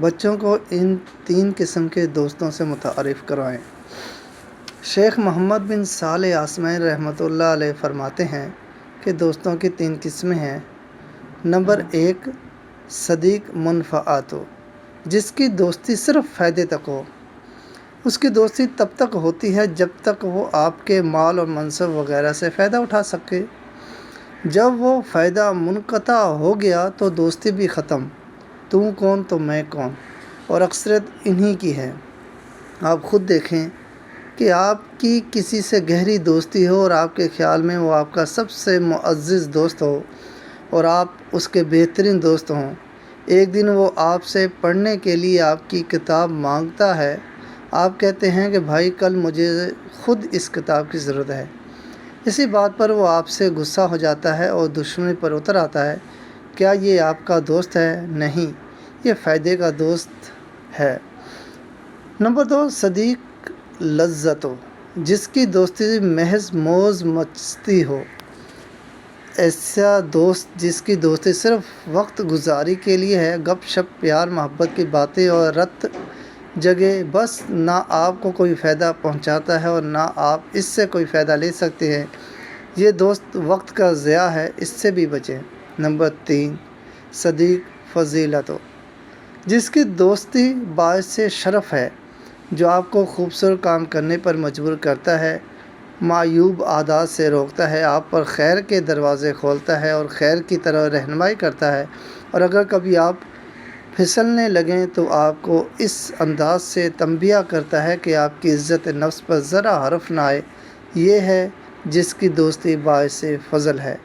بچوں کو ان تین قسم کے دوستوں سے متعارف کرائیں۔ شیخ محمد بن صالح عثیمین رحمۃ اللہ علیہ فرماتے ہیں کہ دوستوں کی تین قسمیں ہیں۔ نمبر 1، صدیق منفعت ہو، جس کی دوستی صرف فائدے تک ہو۔ اس کی دوستی تب تک ہوتی ہے جب تک وہ آپ کے مال اور منصب وغیرہ سے فائدہ اٹھا سکے۔ جب وہ فائدہ منقطع ہو گیا تو دوستی بھی ختم۔ تو کون تو میں کون، اور اکثریت انہی کی ہے۔ آپ خود دیکھیں کہ آپ کی کسی سے گہری دوستی ہو اور آپ کے خیال میں وہ آپ کا سب سے معزز دوست ہو اور آپ اس کے بہترین دوست ہوں۔ ایک دن وہ آپ سے پڑھنے کے لیے آپ کی کتاب مانگتا ہے۔ آپ کہتے ہیں کہ بھائی کل مجھے خود اس کتاب کی ضرورت ہے۔ اسی بات پر وہ آپ سے غصہ ہو جاتا ہے اور دشمنی پر اتر آتا ہے۔ کیا یہ آپ کا دوست ہے؟ نہیں، یہ فائدے کا دوست ہے۔ نمبر 2، صدیق لذت ہو، جس کی دوستی محض موج مستی ہو۔ ایسا دوست جس کی دوستی صرف وقت گزاری کے لیے ہے، گپ شپ، پیار محبت کی باتیں اور رت جگہ، بس نہ آپ کو کوئی فائدہ پہنچاتا ہے اور نہ آپ اس سے کوئی فائدہ لے سکتے ہیں، یہ دوست وقت کا ضیاع ہے، اس سے بھی بچیں۔ نمبر 3، صدیق فضیلت ہو، جس کی دوستی باعث شرف ہے، جو آپ کو خوبصورت کام کرنے پر مجبور کرتا ہے، معیوب عادات سے روکتا ہے، آپ پر خیر کے دروازے کھولتا ہے اور خیر کی طرف رہنمائی کرتا ہے، اور اگر کبھی آپ پھسلنے لگیں تو آپ کو اس انداز سے تنبیہ کرتا ہے کہ آپ کی عزت نفس پر ذرا حرف نہ آئے۔ یہ ہے جس کی دوستی باعث فضل ہے۔